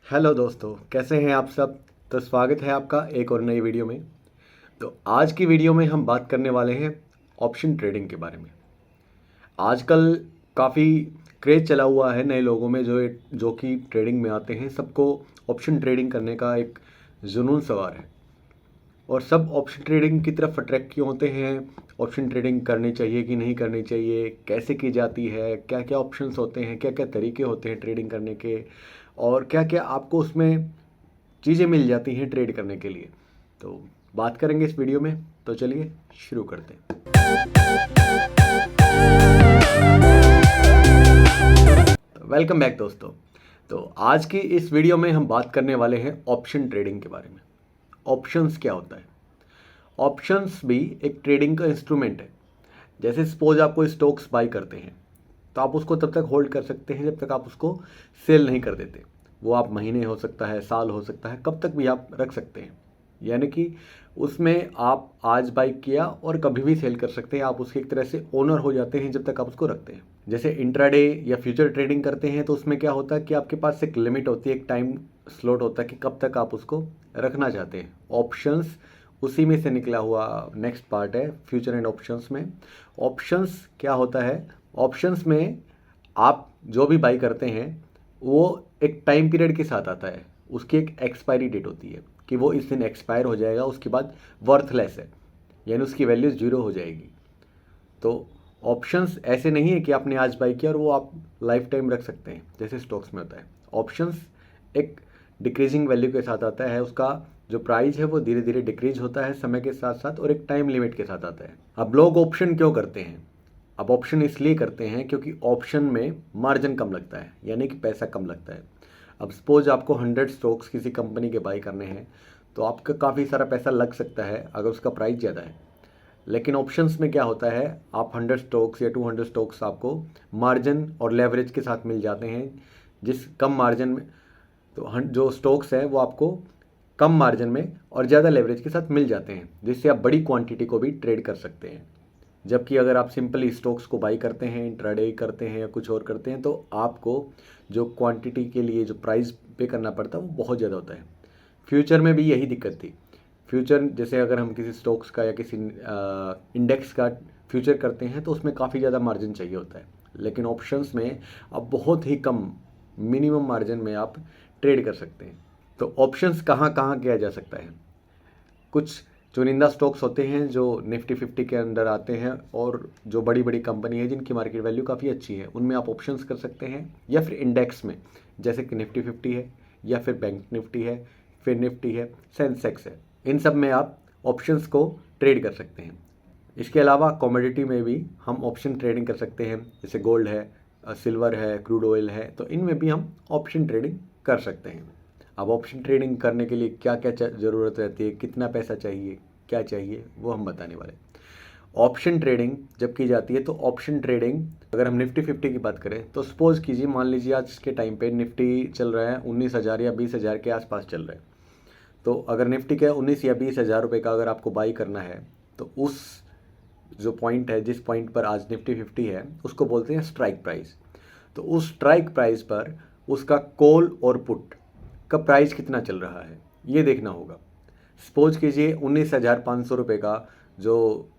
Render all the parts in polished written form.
Hello दोस्तों, कैसे हैं आप सब। तो स्वागत है आपका एक और नई वीडियो में। तो आज की वीडियो में हम बात करने वाले हैं ऑप्शन ट्रेडिंग के बारे में। आजकल काफ़ी क्रेज़ चला हुआ है नए लोगों में जो कि ट्रेडिंग में आते हैं। सबको ऑप्शन ट्रेडिंग करने का एक जुनून सवार है और सब ऑप्शन ट्रेडिंग की तरफ अट्रैक्ट क्यों होते हैं। ऑप्शन ट्रेडिंग करनी चाहिए कि नहीं करनी चाहिए, कैसे की जाती है, क्या क्या ऑप्शंस होते हैं, क्या क्या तरीके होते हैं ट्रेडिंग करने के, और क्या क्या आपको उसमें चीज़ें मिल जाती हैं ट्रेड करने के लिए। तो बात करेंगे इस वीडियो में। तो चलिए शुरू करते हैं। वेलकम बैक दोस्तों। तो आज की इस वीडियो में हम बात करने वाले हैं ऑप्शन ट्रेडिंग के बारे में। ऑप्शंस क्या होता है। ऑप्शंस भी एक ट्रेडिंग का इंस्ट्रूमेंट है। जैसे सपोज आप कोई स्टॉक्स बाई करते हैं तो आप उसको तब तक होल्ड कर सकते हैं जब तक आप उसको सेल नहीं कर देते। वो आप महीने हो सकता है, साल हो सकता है, कब तक भी आप रख सकते हैं। यानी कि उसमें आप आज बाई किया और कभी भी सेल कर सकते हैं। आप उसके एक तरह से ओनर हो जाते हैं जब तक आप उसको रखते हैं। जैसे इंट्राडे या फ्यूचर ट्रेडिंग करते हैं तो उसमें क्या होता है कि आपके पास एक लिमिट होती है, एक टाइम स्लॉट होता है कि कब तक आप उसको रखना चाहते हैं। ऑप्शंस उसी में से निकला हुआ नेक्स्ट पार्ट है फ्यूचर एंड ऑप्शंस में। ऑप्शंस क्या होता है। ऑप्शंस में आप जो भी बाई करते हैं वो एक टाइम पीरियड के साथ आता है। उसकी एक एक्सपायरी डेट होती है कि वो इस दिन एक्सपायर हो जाएगा, उसके बाद वर्थलेस है, यानी उसकी वैल्यू जीरो हो जाएगी। तो ऑप्शंस ऐसे नहीं है कि आपने आज बाई किया और वो आप लाइफ टाइम रख सकते हैं जैसे स्टॉक्स में होता है। ऑप्शंस एक डिक्रीजिंग वैल्यू के साथ आता है। उसका जो प्राइस है वो धीरे धीरे डिक्रीज होता है समय के साथ साथ और एक टाइम लिमिट के साथ आता है। अब लोग ऑप्शन क्यों करते हैं। अब ऑप्शन इसलिए करते हैं क्योंकि ऑप्शन में मार्जिन कम लगता है, यानी कि पैसा कम लगता है। अब सपोज आपको 100 स्टॉक्स किसी कंपनी के बाई करने हैं तो आपका काफ़ी सारा पैसा लग सकता है अगर उसका प्राइस ज़्यादा है। लेकिन ऑप्शंस में क्या होता है, आप 100 स्टॉक्स या 200 स्टॉक्स आपको मार्जिन और लेवरेज के साथ मिल जाते हैं। जिस कम मार्जिन में तो जो स्टॉक्स हैं वो आपको कम मार्जिन में और ज़्यादा लेवरेज के साथ मिल जाते हैं, जिससे आप बड़ी क्वांटिटी को भी ट्रेड कर सकते हैं। जबकि अगर आप सिंपली स्टॉक्स को बाई करते हैं, इंट्राडे करते हैं या कुछ और करते हैं तो आपको जो क्वांटिटी के लिए जो प्राइस पे करना पड़ता है वो बहुत ज़्यादा होता है। फ्यूचर में भी यही दिक्कत थी। फ्यूचर जैसे अगर हम किसी स्टॉक्स का या किसी इंडेक्स का फ्यूचर करते हैं तो उसमें काफ़ी ज़्यादा मार्जिन चाहिए होता है। लेकिन ऑप्शंस में अब बहुत ही कम मिनिमम मार्जिन में आप ट्रेड कर सकते हैं। तो ऑप्शंस कहाँ कहाँ किया जा सकता है। कुछ चुनिंदा स्टॉक्स होते हैं जो निफ्टी 50 के अंदर आते हैं और जो बड़ी बड़ी कंपनी है जिनकी मार्केट वैल्यू काफ़ी अच्छी है उनमें आप ऑप्शंस कर सकते हैं। या फिर इंडेक्स में जैसे कि निफ्टी 50 है या फिर बैंक निफ्टी है, फिर निफ्टी है, सेंसेक्स है, इन सब में आप ऑप्शंस को ट्रेड कर सकते हैं। इसके अलावा कमोडिटी में भी हम ऑप्शन ट्रेडिंग कर सकते हैं। जैसे गोल्ड है, सिल्वर है, क्रूड ऑयल है, तो इनमें भी हम ऑप्शन ट्रेडिंग कर सकते हैं। अब ऑप्शन ट्रेडिंग करने के लिए क्या क्या ज़रूरत रहती है, कितना पैसा चाहिए, क्या चाहिए, वो हम बताने वाले। ऑप्शन ट्रेडिंग जब की जाती है तो ऑप्शन ट्रेडिंग अगर हम निफ्टी 50 की बात करें तो सपोज कीजिए, मान लीजिए आज के टाइम पे निफ्टी चल रहा है 19,000 या 20,000 के आसपास चल रहा है। तो अगर निफ्टी के 19 या 20,000 रुपये का अगर आपको बाई करना है तो उस जो पॉइंट है, जिस पॉइंट पर आज निफ्टी 50 है, उसको बोलते हैं स्ट्राइक प्राइस। तो उस स्ट्राइक प्राइस पर उसका कॉल और पुट का प्राइस कितना चल रहा है ये देखना होगा। सपोज कीजिए 19,500 रुपये का जो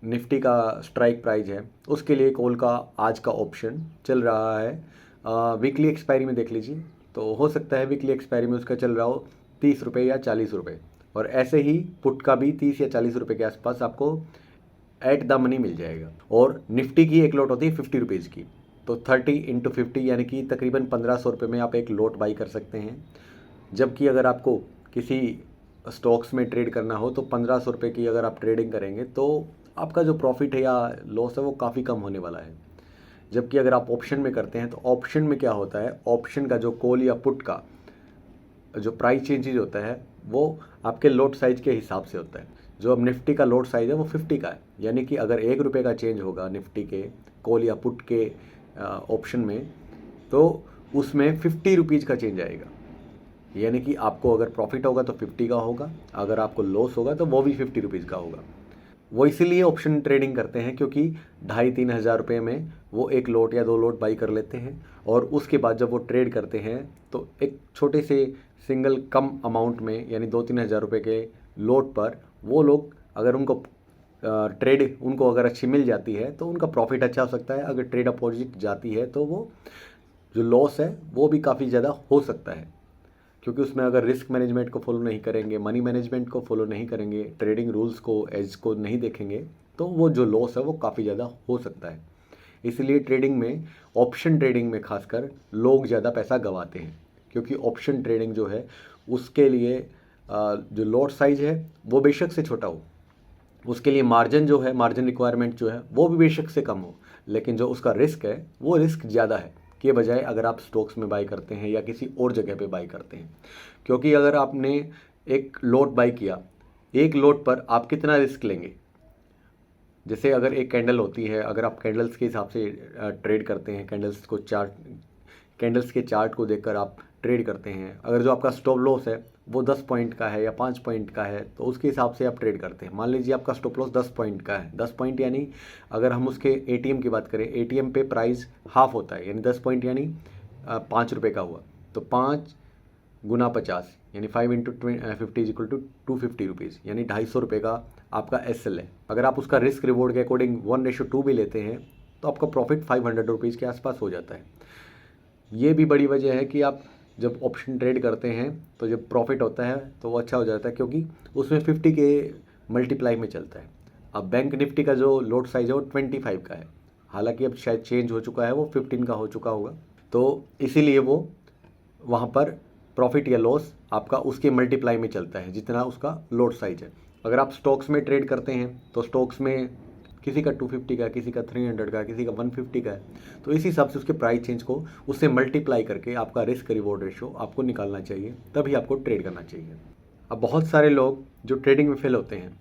निफ्टी का स्ट्राइक प्राइस है उसके लिए कॉल का आज का ऑप्शन चल रहा है। वीकली एक्सपायरी में देख लीजिए तो हो सकता है वीकली एक्सपायरी में उसका चल रहा हो 30 रुपये या 40 रुपये, और ऐसे ही पुट का भी 30 या 40 रुपये के आसपास आपको एट द मनी मिल जाएगा। और निफ्टी की एक लॉट होती है 50 रुपीज़ की, तो 30 इंटू 50 यानी कि तकरीबन 1,500 रुपये में आप एक लॉट बाई कर सकते हैं। जबकि अगर आपको किसी स्टॉक्स में ट्रेड करना हो तो 1,500 रुपये की अगर आप ट्रेडिंग करेंगे तो आपका जो प्रॉफिट है या लॉस है वो काफ़ी कम होने वाला है। जबकि अगर आप ऑप्शन में करते हैं तो ऑप्शन में क्या होता है, ऑप्शन का जो कॉल या पुट का जो प्राइस चेंजेज होता है वो आपके लोट साइज के हिसाब से होता है। जो अब निफ्टी का लोट साइज है वो 50 का है, यानी कि अगर 1 रुपये का चेंज होगा निफ्टी के कॉल या पुट के ऑप्शन में तो उसमें 50 रुपीज़ का चेंज आएगा। यानी कि आपको अगर प्रॉफिट होगा तो 50 का होगा, अगर आपको लॉस होगा तो वो भी 50 रुपीज़ का होगा। वो इसीलिए ऑप्शन ट्रेडिंग करते हैं क्योंकि 2,500-3 हज़ार रुपये में वो एक लोट या 2 लोट बाई कर लेते हैं, और उसके बाद जब वो ट्रेड करते हैं तो एक छोटे से सिंगल कम अमाउंट में, यानी 2-3 हज़ार रुपये के लोट पर वो लोग अगर उनको ट्रेड उनको अगर अच्छी मिल जाती है तो उनका प्रॉफिट अच्छा हो सकता है। अगर ट्रेड अपोजिट जाती है तो वो जो लॉस है वो भी काफ़ी ज़्यादा हो सकता है, क्योंकि उसमें अगर रिस्क मैनेजमेंट को फॉलो नहीं करेंगे, मनी मैनेजमेंट को फॉलो नहीं करेंगे, ट्रेडिंग रूल्स को एज को नहीं देखेंगे, तो वो जो लॉस है वो काफ़ी ज़्यादा हो सकता है। इसलिए ट्रेडिंग में, ऑप्शन ट्रेडिंग में खासकर लोग ज़्यादा पैसा गंवाते हैं, क्योंकि ऑप्शन ट्रेडिंग जो है उसके लिए जो लॉट साइज है वो बेशक से छोटा हो, उसके लिए मार्जिन जो है, मार्जिन रिक्वायरमेंट जो है वो भी बेशक से कम हो, लेकिन जो उसका रिस्क है वो रिस्क ज़्यादा है के बजाय अगर आप स्टॉक्स में बाई करते हैं या किसी और जगह पे बाई करते हैं। क्योंकि अगर आपने एक लॉट बाई किया, एक लॉट पर आप कितना रिस्क लेंगे? जैसे अगर एक कैंडल होती है, अगर आप कैंडल्स के हिसाब से ट्रेड करते हैं, कैंडल्स के चार्ट को देखकर आप ट्रेड करते हैं, अगर जो आपका स्टॉप लॉस है वो 10 पॉइंट का है या 5 पॉइंट का है तो उसके हिसाब से आप ट्रेड करते हैं। मान लीजिए आपका स्टॉप लॉस 10 पॉइंट का है, 10 पॉइंट यानी अगर हम उसके एटीएम की बात करें, एटीएम पे प्राइस हाफ होता है, यानी 10 पॉइंट यानी 5 रुपये का हुआ, तो 5 गुना 50 यानी 5 into 50 is equal to 250 rupees, यानी 250 रुपये का आपका एसएल है। अगर आप उसका रिस्क रिवॉर्ड के अकॉर्डिंग 1:2 भी लेते हैं तो आपका प्रॉफिट 500 रुपीज़ के आसपास हो जाता है। ये भी बड़ी वजह है कि आप जब ऑप्शन ट्रेड करते हैं तो जब प्रॉफिट होता है तो वो अच्छा हो जाता है, क्योंकि उसमें 50 के मल्टीप्लाई में चलता है। अब बैंक निफ्टी का जो लोट साइज है वो 25 का है, हालांकि अब शायद चेंज हो चुका है, वो 15 का हो चुका होगा, तो इसीलिए वो वहाँ पर प्रॉफिट या लॉस आपका उसके मल्टीप्लाई में चलता है जितना उसका लोट साइज है। अगर आप स्टॉक्स में ट्रेड करते हैं तो स्टॉक्स में किसी का 250 का, किसी का 300 का, किसी का 150 का है, तो इस हिसाब से उसके प्राइस चेंज को उससे मल्टीप्लाई करके आपका रिस्क रिवॉर्ड रेशो आपको निकालना चाहिए, तभी आपको ट्रेड करना चाहिए। अब बहुत सारे लोग जो ट्रेडिंग में फेल होते हैं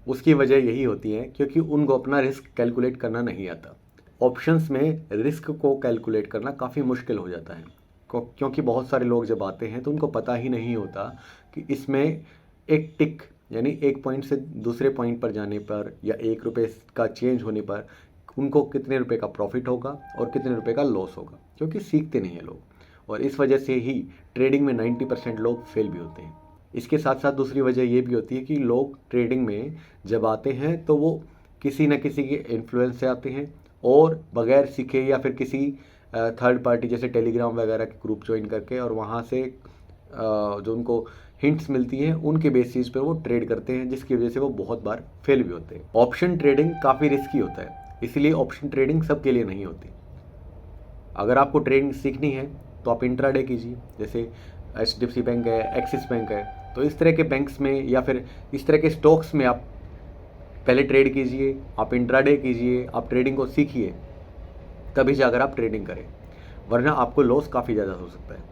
उसकी वजह यही होती है क्योंकि उनको अपना रिस्क कैलकुलेट करना नहीं आता। ऑप्शंस में रिस्क को कैलकुलेट करना काफ़ी मुश्किल हो जाता है, क्योंकि बहुत सारे लोग जब आते हैं तो उनको पता ही नहीं होता कि इसमें एक टिक यानी एक पॉइंट से दूसरे पॉइंट पर जाने पर या 1 रुपये का चेंज होने पर उनको कितने रुपए का प्रॉफिट होगा और कितने रुपए का लॉस होगा, क्योंकि सीखते नहीं हैं लोग, और इस वजह से ही ट्रेडिंग में 90% लोग फेल भी होते हैं। इसके साथ साथ दूसरी वजह ये भी होती है कि लोग ट्रेडिंग में जब आते हैं तो वो किसी न किसी के इन्फ्लुएंस से आते हैं, और बगैर सीखे या फिर किसी थर्ड पार्टी जैसे टेलीग्राम वगैरह के ग्रुप ज्वाइन करके और वहाँ से जो उनको हिंट्स मिलती हैं उनके बेसिस पर वो ट्रेड करते हैं, जिसकी वजह से वो बहुत बार फेल भी होते हैं। ऑप्शन ट्रेडिंग काफ़ी रिस्की होता है, इसलिए ऑप्शन ट्रेडिंग सबके लिए नहीं होती। अगर आपको ट्रेडिंग सीखनी है तो आप इंट्राडे कीजिए, जैसे HDFC बैंक है, एक्सिस बैंक है, तो इस तरह के बैंक्स में या फिर इस तरह के स्टॉक्स में आप पहले ट्रेड कीजिए, आप इंट्राडे कीजिए, आप ट्रेडिंग को सीखिए, तभी जाकर आप ट्रेडिंग करें, वरना आपको लॉस काफ़ी ज़्यादा हो सकता है।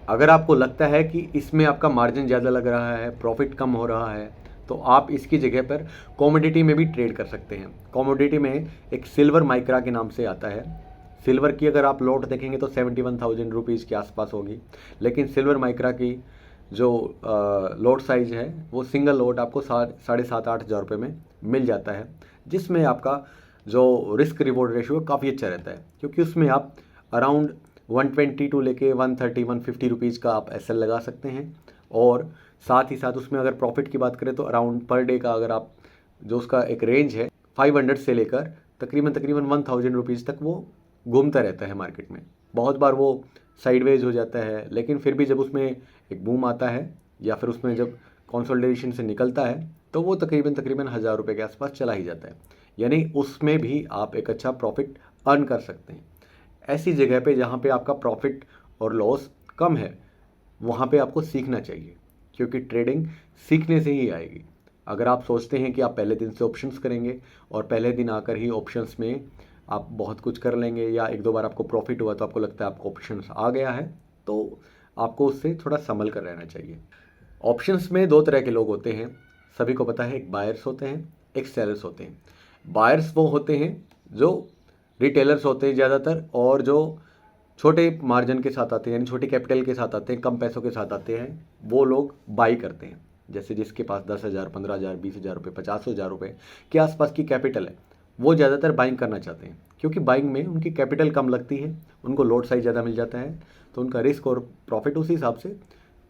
अगर आपको लगता है कि इसमें आपका मार्जिन ज़्यादा लग रहा है, प्रॉफिट कम हो रहा है, तो आप इसकी जगह पर कमोडिटी में भी ट्रेड कर सकते हैं। कमोडिटी में एक सिल्वर माइक्रा के नाम से आता है। सिल्वर की अगर आप लॉट देखेंगे तो 71,000 रुपीज़ के आसपास होगी, लेकिन सिल्वर माइक्रा की जो लॉट साइज है वो सिंगल लॉट आपको 7,500-8 हज़ार रुपये में मिल जाता है, जिसमें आपका जो रिस्क रिवॉर्ड रेशियो काफ़ी अच्छा रहता है, क्योंकि उसमें आप अराउंड 120 टू लेके 130-150 रुपीज़ का आप एसएल लगा सकते हैं, और साथ ही साथ उसमें अगर प्रॉफिट की बात करें तो अराउंड पर डे का अगर आप जो उसका एक रेंज है 500 से लेकर तकरीबन 1,000 रुपीज़ तक वो घूमता रहता है मार्केट में। बहुत बार वो साइडवेज हो जाता है, लेकिन फिर भी जब उसमें एक बूम आता है या फिर उसमें जब कंसोलिडेशन से निकलता है तो वो तकरीबन 1,000 रुपये के आसपास चला ही जाता है, यानी उसमें भी आप एक अच्छा प्रॉफिट अर्न कर सकते हैं। ऐसी जगह पे जहाँ पे आपका प्रॉफिट और लॉस कम है वहाँ पे आपको सीखना चाहिए, क्योंकि ट्रेडिंग सीखने से ही आएगी। अगर आप सोचते हैं कि आप पहले दिन से ऑप्शंस करेंगे और पहले दिन आकर ही ऑप्शंस में आप बहुत कुछ कर लेंगे, या 1-2 बार आपको प्रॉफिट हुआ तो आपको लगता है आपको ऑप्शंस आ गया है, तो आपको उससे थोड़ा संभल कर रहना चाहिए। ऑप्शंस में 2 तरह के लोग होते हैं, सभी को पता है, एक बायर्स होते हैं, एक सेलर्स होते हैं। बायर्स वो होते हैं जो रिटेलर्स होते हैं ज़्यादातर, और जो छोटे मार्जिन के साथ आते हैं, यानी छोटी कैपिटल के साथ आते हैं, कम पैसों के साथ आते हैं, वो लोग बाई करते हैं। जैसे जिसके पास 10,000, 15,000, 20,000 रुपये, 50,000 रुपये के आसपास की कैपिटल है, वो ज़्यादातर बाइंग करना चाहते हैं, क्योंकि बाइंग में उनकी कैपिटल कम लगती है, उनको लोड साइज ज़्यादा मिल जाता है, तो उनका रिस्क और प्रॉफिट उसी हिसाब से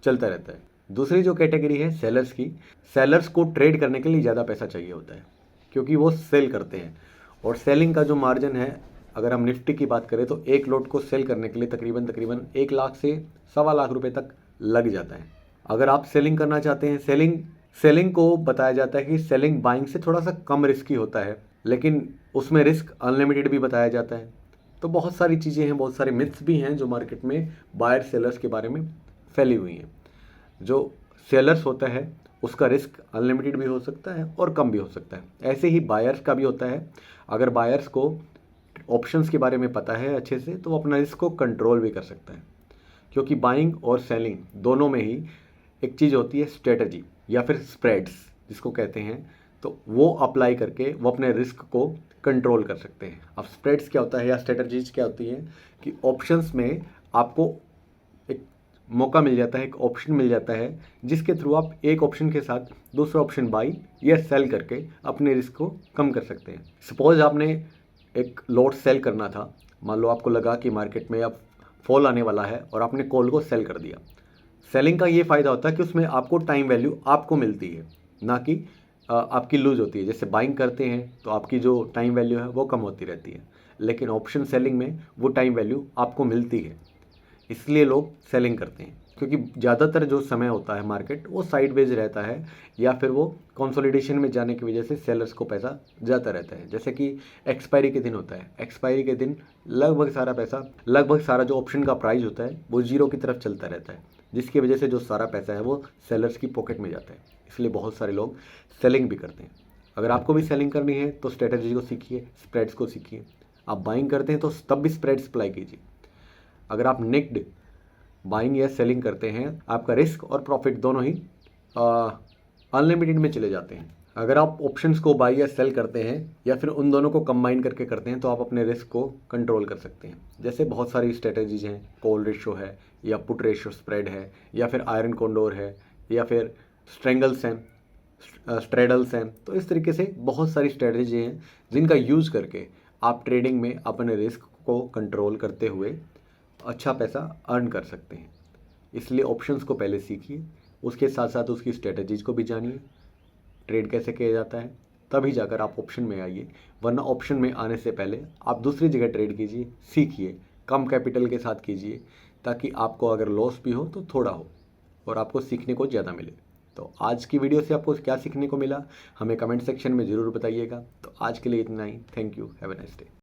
चलता रहता है। दूसरी जो कैटेगरी है सेलर्स की, सेलर्स को ट्रेड करने के लिए ज़्यादा पैसा चाहिए होता है, क्योंकि वो सेल करते हैं, और सेलिंग का जो मार्जिन है, अगर हम निफ्टी की बात करें तो एक लॉट को सेल करने के लिए तकरीबन 1 लाख से 1.25 लाख रुपए तक लग जाता है। अगर आप सेलिंग करना चाहते हैं, सेलिंग को बताया जाता है कि सेलिंग बाइंग से थोड़ा सा कम रिस्की होता है, लेकिन उसमें रिस्क अनलिमिटेड भी बताया जाता है। तो बहुत सारी चीज़ें हैं, बहुत सारे मिथ्स भी हैं जो मार्केट में बायर सेलर्स के बारे में फैली हुई हैं। जो सेलर्स होता है उसका रिस्क अनलिमिटेड भी हो सकता है और कम भी हो सकता है, ऐसे ही बायर्स का भी होता है। अगर बायर्स को ऑप्शंस के बारे में पता है अच्छे से, तो वो अपना रिस्क को कंट्रोल भी कर सकता है, क्योंकि बाइंग और सेलिंग दोनों में ही एक चीज़ होती है स्ट्रेटजी या फिर स्प्रेड्स जिसको कहते हैं, तो वो अप्लाई करके वो अपने रिस्क को कंट्रोल कर सकते हैं। अब स्प्रेड्स क्या होता है या स्ट्रेटजीज क्या होती है कि ऑप्शंस में आपको एक मौका मिल जाता है, एक ऑप्शन मिल जाता है, जिसके थ्रू आप एक ऑप्शन के साथ दूसरा ऑप्शन बाई या सेल करके अपने रिस्क को कम कर सकते हैं। सपोज आपने एक लॉट सेल करना था, मान लो आपको लगा कि मार्केट में अब फॉल आने वाला है और आपने कॉल को सेल कर दिया। सेलिंग का ये फ़ायदा होता है कि उसमें आपको टाइम वैल्यू आपको मिलती है, ना कि आपकी लूज होती है। जैसे बाइंग करते हैं तो आपकी जो टाइम वैल्यू है वो कम होती रहती है, लेकिन ऑप्शन सेलिंग में वो टाइम वैल्यू आपको मिलती है, इसलिए लोग सेलिंग करते हैं। क्योंकि ज़्यादातर जो समय होता है मार्केट वो साइडवेज रहता है, या फिर वो कंसोलिडेशन में जाने की वजह से सेलर्स को पैसा जाता रहता है। जैसे कि एक्सपायरी के दिन होता है, एक्सपायरी के दिन लगभग सारा जो ऑप्शन का प्राइस होता है वो जीरो की तरफ चलता रहता है, जिसकी वजह से जो सारा पैसा है वो सेलर्स की पॉकेट में जाता है। इसलिए बहुत सारे लोग सेलिंग भी करते हैं। अगर आपको भी सेलिंग करनी है तो स्ट्रेटजी को सीखिए, स्प्रेड्स को सीखिए। आप बाइंग करते हैं तो तब भी स्प्रेड्स अप्लाई कीजिए। अगर आप नेक्ड बाइंग या सेलिंग करते हैं, आपका रिस्क और प्रॉफिट दोनों ही अनलिमिटेड में चले जाते हैं। अगर आप ऑप्शंस को बाई या सेल करते हैं या फिर उन दोनों को कंबाइन करके करते हैं, तो आप अपने रिस्क को कंट्रोल कर सकते हैं। जैसे बहुत सारी स्ट्रेटजीज हैं, कॉल रेशो है या पुट रेशो स्प्रेड है, या फिर आयरन कॉन्डोर है, या फिर स्ट्रेंगल्स हैं, स्ट्रेडल्स हैं। तो इस तरीके से बहुत सारी स्ट्रेटजी हैं जिनका यूज़ करके आप ट्रेडिंग में अपने रिस्क को कंट्रोल करते हुए अच्छा पैसा अर्न कर सकते हैं। इसलिए ऑप्शंस को पहले सीखिए, उसके साथ साथ उसकी स्ट्रेटजीज को भी जानिए, ट्रेड कैसे किया जाता है, तभी जाकर आप ऑप्शन में आइए। वरना ऑप्शन में आने से पहले आप दूसरी जगह ट्रेड कीजिए, सीखिए, कम कैपिटल के साथ कीजिए, ताकि आपको अगर लॉस भी हो तो थोड़ा हो और आपको सीखने को ज़्यादा मिले। तो आज की वीडियो से आपको क्या सीखने को मिला हमें कमेंट सेक्शन में ज़रूर बताइएगा। तो आज के लिए इतना ही। Thank you, have a nice day.